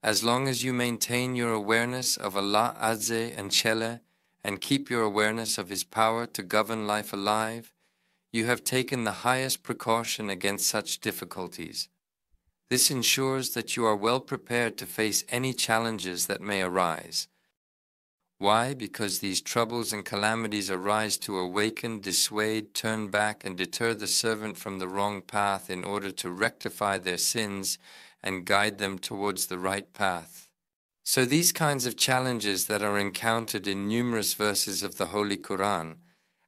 As long as you maintain your awareness of Allah Azze and Jalla and keep your awareness of His power to govern life alive, you have taken the highest precaution against such difficulties. This ensures that you are well prepared to face any challenges that may arise. Why? Because these troubles and calamities arise to awaken, dissuade, turn back, and deter the servant from the wrong path in order to rectify their sins and guide them towards the right path. So these kinds of challenges that are encountered in numerous verses of the Holy Quran,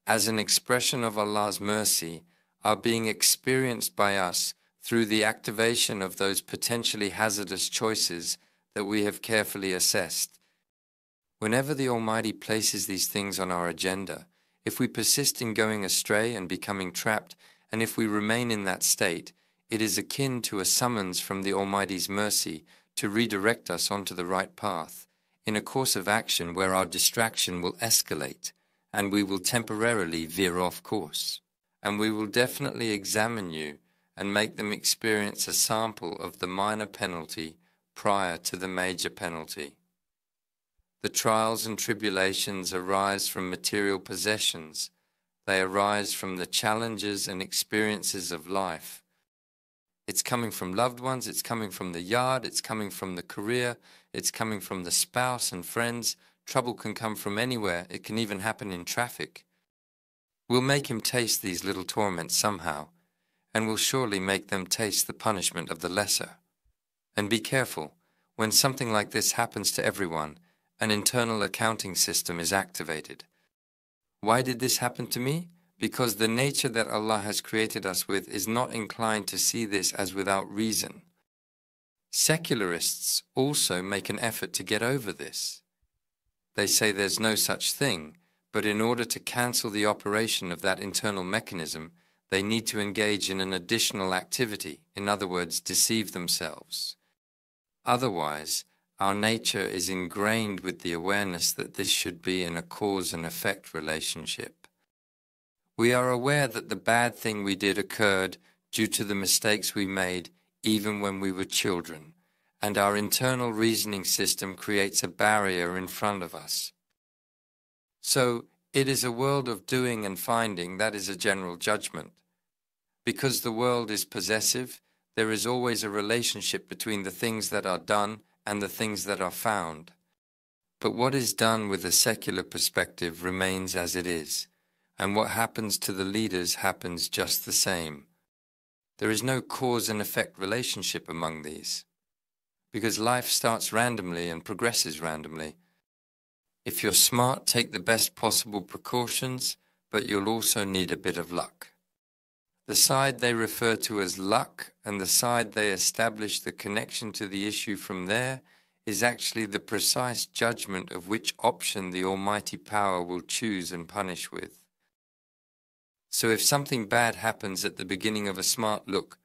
as an expression of Allah's mercy, are being experienced by us through the activation of those potentially hazardous choices that we have carefully assessed. Whenever the Almighty places these things on our agenda, if we persist in going astray and becoming trapped, and if we remain in that state, it is akin to a summons from the Almighty's mercy to redirect us onto the right path, in a course of action where our distraction will escalate, and we will temporarily veer off course. And we will definitely examine you and make them experience a sample of the minor penalty prior to the major penalty. The trials and tribulations arise from material possessions. They arise from the challenges and experiences of life. It's coming from loved ones, it's coming from the yard, it's coming from the career, it's coming from the spouse and friends. Trouble can come from anywhere, it can even happen in traffic. We'll make him taste these little torments somehow, and we'll surely make them taste the punishment of the lesser. And be careful, when something like this happens to everyone, an internal accounting system is activated. Why did this happen to me? Because the nature that Allah has created us with is not inclined to see this as without reason. Secularists also make an effort to get over this. They say there's no such thing, but in order to cancel the operation of that internal mechanism, they need to engage in an additional activity, in other words, deceive themselves. Otherwise, our nature is ingrained with the awareness that this should be in a cause and effect relationship. We are aware that the bad thing we did occurred due to the mistakes we made even when we were children, and our internal reasoning system creates a barrier in front of us. So, it is a world of doing and finding, that is a general judgment. Because the world is possessive, there is always a relationship between the things that are done and the things that are found. But what is done with a secular perspective remains as it is, and what happens to the leaders happens just the same. There is no cause and effect relationship among these, because life starts randomly and progresses randomly. If you're smart, take the best possible precautions, but you'll also need a bit of luck. The side they refer to as luck and the side they establish the connection to the issue from there is actually the precise judgment of which option the Almighty Power will choose and punish with. So if something bad happens at the beginning of a smart look,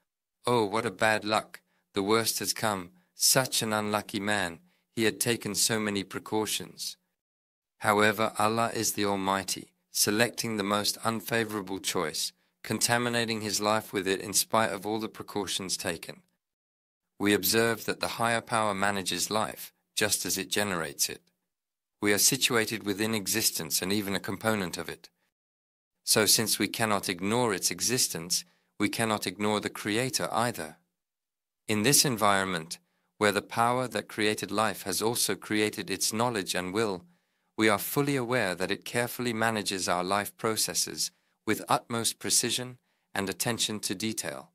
oh, what a bad luck, the worst has come, such an unlucky man, he had taken so many precautions. However, Allah is the Almighty, selecting the most unfavorable choice, contaminating his life with it in spite of all the precautions taken. We observe that the higher power manages life, just as it generates it. We are situated within existence and even a component of it. So since we cannot ignore its existence, we cannot ignore the Creator either. In this environment, where the power that created life has also created its knowledge and will, we are fully aware that it carefully manages our life processes with utmost precision and attention to detail.